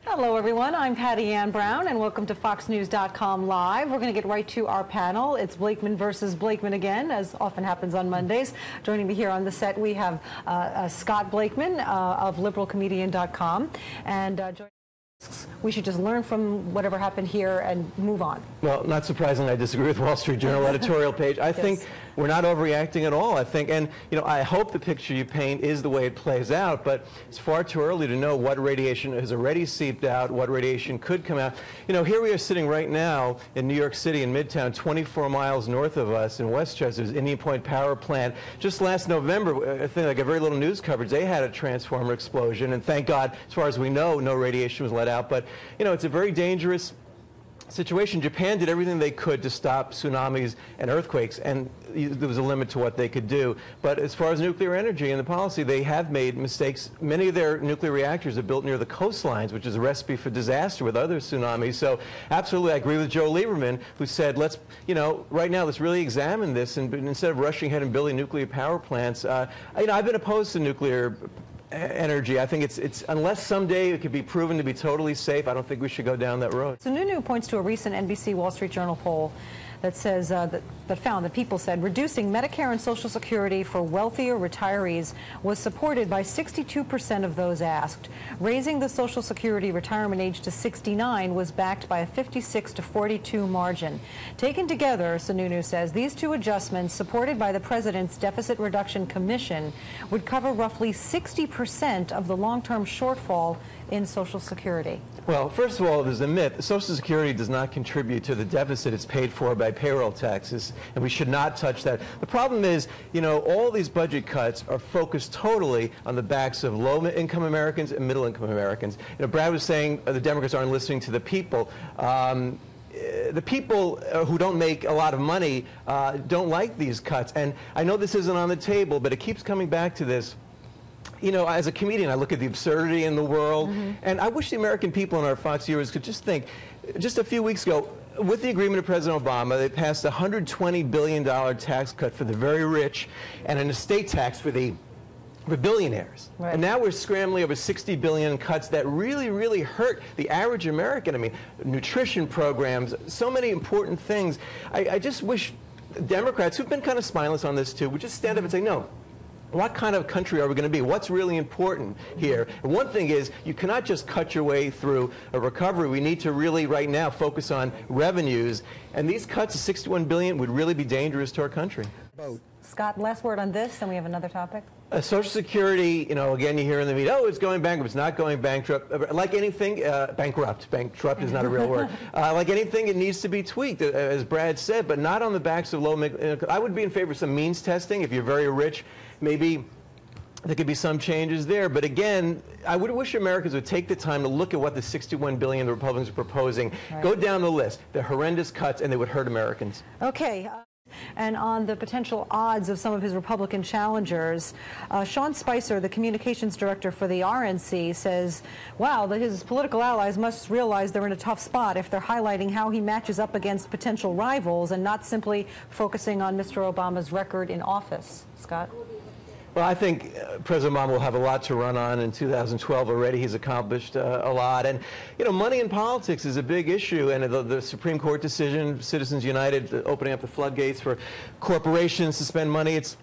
Hello, everyone. I'm Patti Ann Browne, and welcome to FoxNews.com Live. We're going to get right to our panel. It's Blakeman versus Blakeman again, as often happens on Mondays. Joining me here on the set, we have Scott Blakeman of LiberalComedian.com. And we should just learn from whatever happened here and move on. Well, not surprisingly, I disagree with Wall Street Journal editorial page. I think we're not overreacting at all. I think, and you know, I hope the picture you paint is the way it plays out, but it's far too early to know what radiation has already seeped out, what radiation could come out. You know, here we are sitting right now in New York City in Midtown, 24 miles north of us in Westchester's Indian Point Power Plant. Just last November, I think like a very little news coverage, they had a transformer explosion, and thank God, as far as we know, no radiation was let out. But you know, it's a very dangerous situation. Japan did everything they could to stop tsunamis and earthquakes, and there was a limit to what they could do. But as far as nuclear energy and the policy, they have made mistakes. Many of their nuclear reactors are built near the coastlines, which is a recipe for disaster with other tsunamis. So absolutely, I agree with Joe Lieberman, who said, let's, you know, right now, let's really examine this, and instead of rushing ahead and building nuclear power plants, you know, I've been opposed to nuclear energy. I think it's unless someday it could be proven to be totally safe, I don't think we should go down that road. So Nunu points to a recent NBC Wall Street Journal poll that says that found that people said reducing Medicare and Social Security for wealthier retirees was supported by 62% of those asked. Raising the Social Security retirement age to 69 was backed by a 56 to 42 margin. Taken together, Sununu says, these two adjustments, supported by the President's Deficit Reduction Commission, would cover roughly 60% of the long-term shortfall in Social Security. Well, first of all, there's a myth. Social Security does not contribute to the deficit. It's paid for by payroll taxes, and we should not touch that. The problem is, you know, all these budget cuts are focused totally on the backs of low-income Americans and middle-income Americans. You know, Brad was saying the Democrats aren't listening to the people. The people who don't make a lot of money don't like these cuts. And I know this isn't on the table, but it keeps coming back to this. You know, as a comedian, I look at the absurdity in the world, and I wish the American people and our Fox viewers could just think, just a few weeks ago, with the agreement of President Obama, they passed a $120 billion tax cut for the very rich and an estate tax for the billionaires. Right. And now we're scrambling over 60 billion cuts that really, really hurt the average American. I mean, nutrition programs, so many important things. I just wish Democrats, who've been kind of spineless on this too, would just stand up and say, no. What kind of country are we going to be? What's really important here? And one thing is, you cannot just cut your way through a recovery. We need to really, right now, focus on revenues. And these cuts of $61 billion would really be dangerous to our country. Scott, last word on this, and we have another topic. Social Security, you know, again, you hear in the media, oh, it's going bankrupt. It's not going bankrupt. Like anything, bankrupt. Bankrupt is not a real word. Like anything, it needs to be tweaked, as Brad said, but not on the backs of low income. I would be in favor of some means testing. If you're very rich, maybe there could be some changes there. But again, I would wish Americans would take the time to look at what the $61 billion the Republicans are proposing. Right. Go down the list. They're horrendous cuts, and they would hurt Americans. Okay. And on the potential odds of some of his Republican challengers, Sean Spicer, the communications director for the RNC, says, wow, that his political allies must realize they're in a tough spot if they're highlighting how he matches up against potential rivals and not simply focusing on Mr. Obama's record in office. Scott? Well, I think President Obama will have a lot to run on in 2012 already. He's accomplished a lot. And, you know, money in politics is a big issue. And the Supreme Court decision, Citizens United, opening up the floodgates for corporations to spend money, it's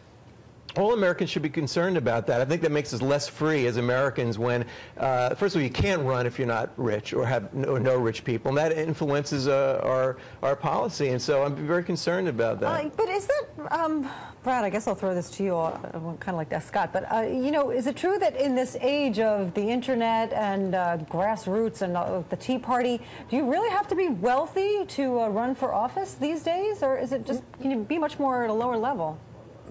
all Americans should be concerned about that. I think that makes us less free as Americans when, first of all, you can't run if you're not rich or have no rich people, and that influences our policy. And so I'm very concerned about that. But is that, Brad, I guess I'll throw this to you. I kind of like to ask Scott, but you know, is it true that in this age of the internet and grassroots and the Tea Party, do you really have to be wealthy to run for office these days, or is it just, can you be much more at a lower level?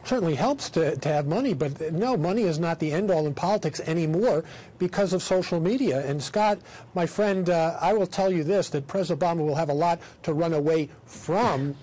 Certainly helps to have money, but no, money is not the end-all in politics anymore because of social media. And Scott, my friend, I will tell you this, that President Obama will have a lot to run away from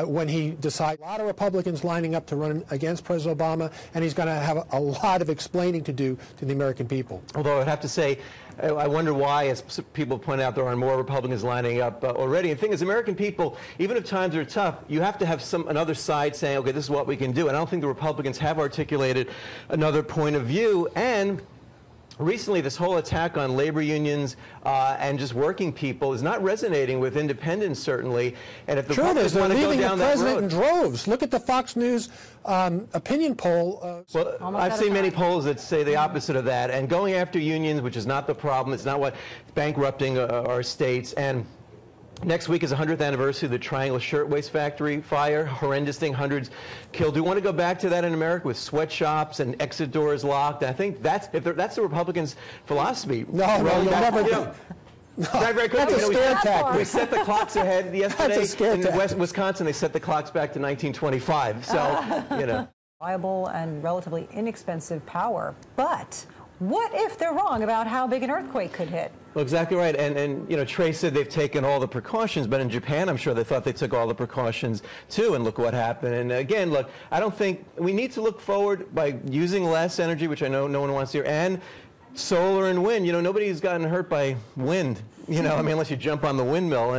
when he decides. A lot of Republicans lining up to run against President Obama, and he's going to have a lot of explaining to do to the American people. Although I'd have to say, I wonder why, as people point out, there are more Republicans lining up already. And the thing is, American people, even if times are tough, you have to have another side saying, okay, this is what we can do. And I don't think the Republicans have articulated another point of view. And recently this whole attack on labor unions and just working people is not resonating with independents, certainly. And if the Republicans want to go down that road, leaving the president in droves. Look at the Fox News opinion poll. Well, I've seen many polls that say the opposite of that. And going after unions, which is not the problem, it's not what's bankrupting our states. And next week is the 100th anniversary of the Triangle Shirtwaist Factory fire. Horrendous thing, hundreds killed. Do we want to go back to that in America with sweatshops and exit doors locked? I think that's the Republicans' philosophy. No, you'll never do. No. Very quickly, That's a scare tactic. we set the clocks ahead yesterday. That's a scare tactic. In Wisconsin, they set the clocks back to 1925. So, you know. Reliable and relatively inexpensive power. But what if they're wrong about how big an earthquake could hit? Well, exactly right. And you know, Trey said they've taken all the precautions, but in Japan, I'm sure they thought they took all the precautions too, and look what happened. And again, look, I don't think we need to look forward by using less energy, which I know no one wants to hear, and solar and wind. You know, nobody's gotten hurt by wind, you know, I mean, unless you jump on the windmill.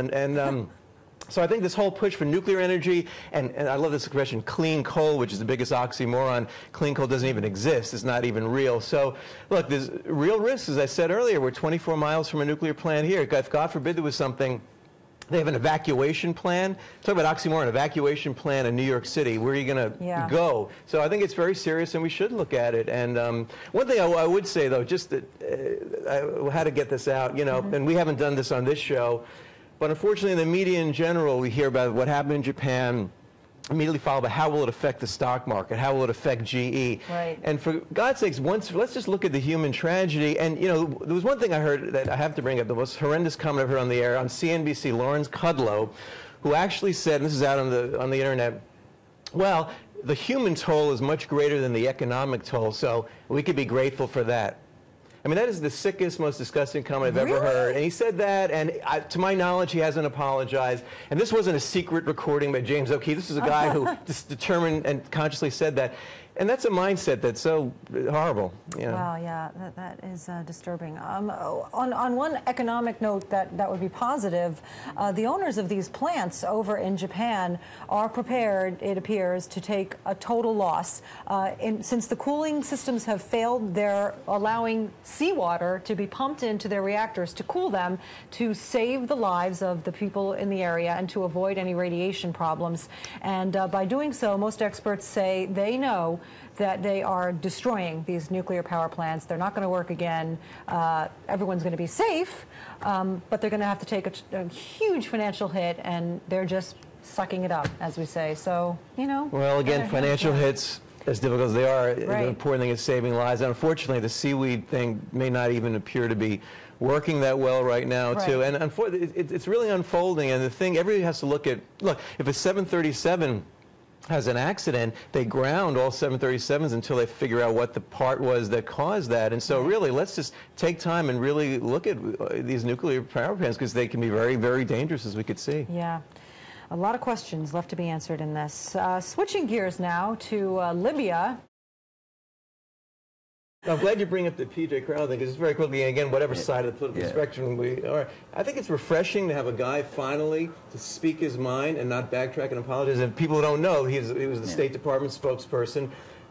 So I think this whole push for nuclear energy, and I love this expression, clean coal, which is the biggest oxymoron. Clean coal doesn't even exist. It's not even real. So, look, there's real risks. As I said earlier, we're 24 miles from a nuclear plant here. If God forbid there was something, they have an evacuation plan. Talk about oxymoron, evacuation plan in New York City. Where are you going to go? So I think it's very serious, and we should look at it. And one thing I would say, though, just that I had to get this out, you know, and we haven't done this on this show, but unfortunately in the media in general, we hear about what happened in Japan, immediately followed by how will it affect the stock market, how will it affect GE. Right. And for God's sakes, let's just look at the human tragedy. And you know, there was one thing I heard that I have to bring up, the most horrendous comment I've heard on the air, on CNBC, Lawrence Kudlow, who actually said, and this is out on the internet, well, the human toll is much greater than the economic toll, so we could be grateful for that. I mean, that is the sickest, most disgusting comment I've ever heard. And he said that, and to my knowledge, he hasn't apologized. And this wasn't a secret recording by James O'Keefe. This is a guy who just determined and consciously said that. And that's a mindset that's so horrible. You know. Wow, yeah, that is disturbing. On one economic note that would be positive, the owners of these plants over in Japan are prepared, it appears, to take a total loss. Since the cooling systems have failed, they're allowing seawater to be pumped into their reactors to cool them, to save the lives of the people in the area and to avoid any radiation problems. And by doing so, most experts say they know that they are destroying these nuclear power plants. They're not going to work again. Everyone's going to be safe, but they're going to have to take a huge financial hit, and they're just sucking it up, as we say. So, you know. Well, again, financial hits, as difficult as they are, the important thing is saving lives. And unfortunately, the seaweed thing may not even appear to be working that well right now, too. And it's really unfolding. And the thing, everybody has to look, if a 737 has an accident, they ground all 737s until they figure out what the part was that caused that. And so really, let's just take time and really look at these nuclear power plants, because they can be very, very dangerous, as we could see. Yeah. A lot of questions left to be answered in this. Switching gears now to Libya. I'm glad you bring up the P.J. Crowley thing, because it's very quickly, again, whatever side of the political spectrum we are. I think it's refreshing to have a guy finally to speak his mind and not backtrack and apologize. And people who don't know, he was the State Department spokesperson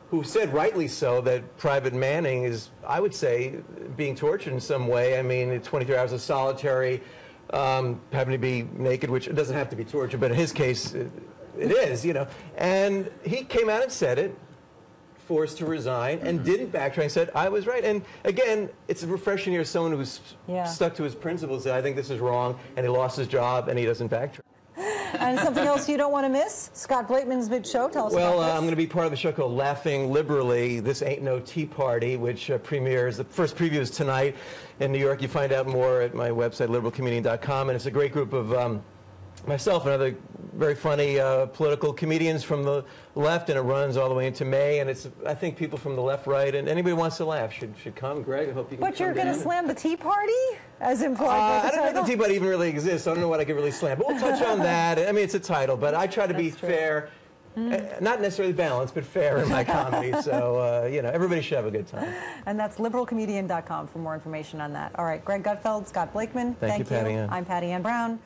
who said, rightly so, that Private Manning is, I would say, being tortured in some way. I mean, 23 hours of solitary, having to be naked, which doesn't have to be torture, but in his case, it is, you know. And he came out and said it, forced to resign, and didn't backtrack and said, I was right. And again, it's refreshing to hear someone who's stuck to his principles, say, I think this is wrong, and he lost his job, and he doesn't backtrack. And something else you don't want to miss? Scott Blakeman's big show. Tell us about this. I'm going to be part of a show called Laughing Liberally. This Ain't No Tea Party, which premieres. The first preview is tonight in New York. You find out more at my website, liberalcomedian.com. And it's a great group of myself and other very funny political comedians from the left, and it runs all the way into May. And it's, I think, people from the left, right, and anybody who wants to laugh should come. Greg, I hope you can. But you're going to slam the Tea Party, as implied by the I don't know if the Tea Party even really exists. So I don't know what I could really slam. But we'll touch on that. I mean, it's a title, but I try to be fair. Not necessarily balanced, but fair in my comedy. So, you know, everybody should have a good time. And that's liberalcomedian.com for more information on that. All right, Greg Gutfeld, Scott Blakeman. Thank you, Patti Ann. I'm Patti Ann Browne.